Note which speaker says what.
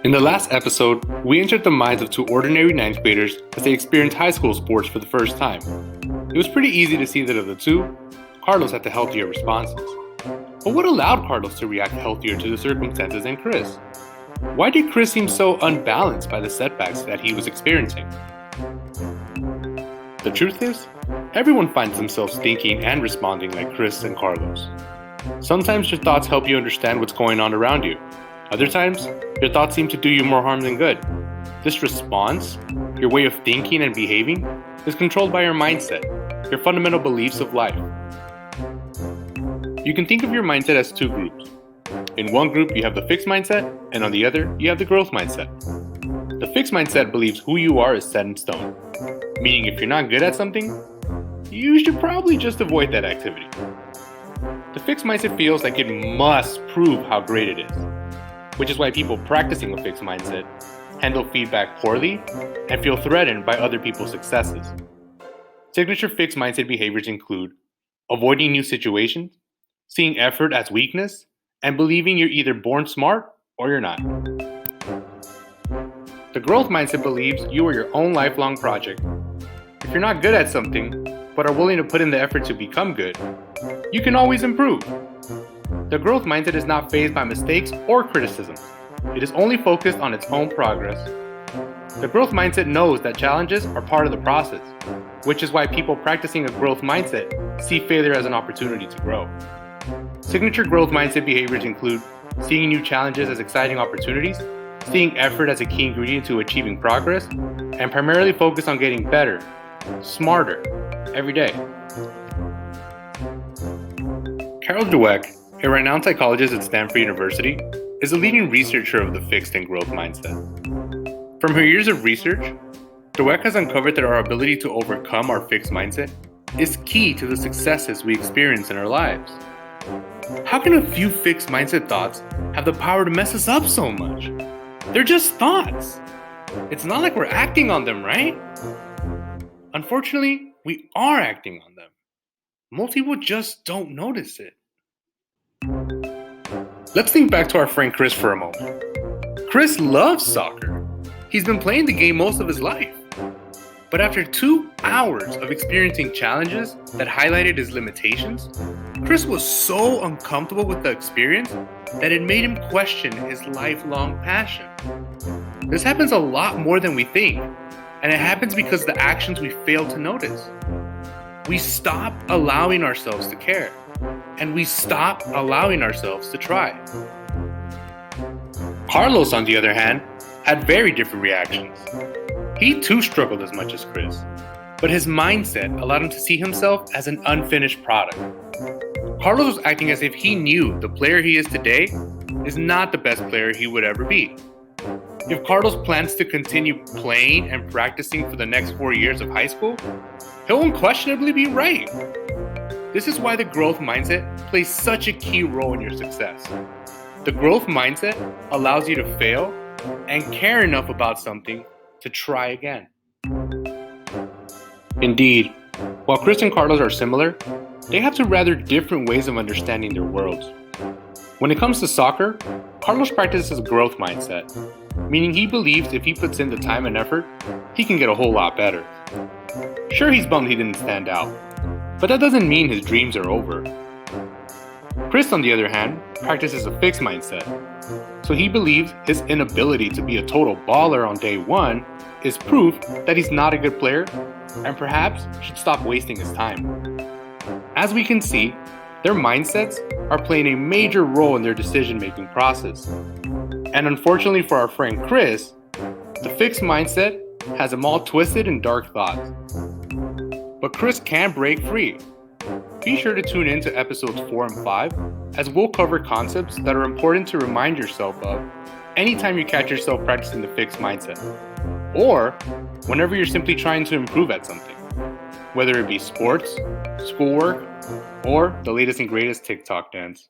Speaker 1: In the last episode, we entered the minds of two ordinary ninth graders as they experienced high school sports for the first time. It was pretty easy to see that of the two, Carlos had the healthier responses. But what allowed Carlos to react healthier to the circumstances than Chris? Why did Chris seem so unbalanced by the setbacks that he was experiencing? The truth is, everyone finds themselves thinking and responding like Chris and Carlos. Sometimes your thoughts help you understand what's going on around you. Other times, your thoughts seem to do you more harm than good. This response, your way of thinking and behaving, is controlled by your mindset, your fundamental beliefs of life. You can think of your mindset as two groups. In one group, you have the fixed mindset, and on the other, you have the growth mindset. The fixed mindset believes who you are is set in stone, meaning if you're not good at something, you should probably just avoid that activity. The fixed mindset feels like it must prove how great it is, which is why people practicing a fixed mindset handle feedback poorly and feel threatened by other people's successes. Signature fixed mindset behaviors include avoiding new situations, seeing effort as weakness, and believing you're either born smart or you're not. The growth mindset believes you are your own lifelong project. If you're not good at something, but are willing to put in the effort to become good, you can always improve. The growth mindset is not fazed by mistakes or criticism. It is only focused on its own progress. The growth mindset knows that challenges are part of the process, which is why people practicing a growth mindset see failure as an opportunity to grow. Signature growth mindset behaviors include seeing new challenges as exciting opportunities, seeing effort as a key ingredient to achieving progress, and primarily focus on getting better, smarter, every day. Carol Dweck, a renowned psychologist at Stanford University, is a leading researcher of the fixed and growth mindset. From her years of research, Dweck has uncovered that our ability to overcome our fixed mindset is key to the successes we experience in our lives. How can a few fixed mindset thoughts have the power to mess us up so much? They're just thoughts. It's not like we're acting on them, right? Unfortunately, we are acting on them. Most people just don't notice it. Let's think back to our friend Chris for a moment. Chris loves soccer. He's been playing the game most of his life. But after 2 hours of experiencing challenges that highlighted his limitations, Chris was so uncomfortable with the experience that it made him question his lifelong passion. This happens a lot more than we think, and it happens because of the actions we fail to notice. We stop allowing ourselves to care, and we stop allowing ourselves to try. Carlos, on the other hand, had very different reactions. He too struggled as much as Chris, but his mindset allowed him to see himself as an unfinished product. Carlos was acting as if he knew the player he is today is not the best player he would ever be. If Carlos plans to continue playing and practicing for the next 4 years of high school, he'll unquestionably be right. This is why the growth mindset plays such a key role in your success. The growth mindset allows you to fail and care enough about something to try again. Indeed, while Chris and Carlos are similar, they have two rather different ways of understanding their worlds. When it comes to soccer, Carlos practices a growth mindset, meaning he believes if he puts in the time and effort, he can get a whole lot better. Sure, he's bummed he didn't stand out, but that doesn't mean his dreams are over. Chris, on the other hand, practices a fixed mindset, so he believes his inability to be a total baller on day one is proof that he's not a good player and perhaps should stop wasting his time. As we can see, their mindsets are playing a major role in their decision-making process. And unfortunately for our friend Chris, the fixed mindset has him all twisted in dark thoughts. But Chris can break free. Be sure to tune in to episodes 4 and 5, as we'll cover concepts that are important to remind yourself of anytime you catch yourself practicing the fixed mindset, or whenever you're simply trying to improve at something, whether it be sports, schoolwork, or the latest and greatest TikTok dance.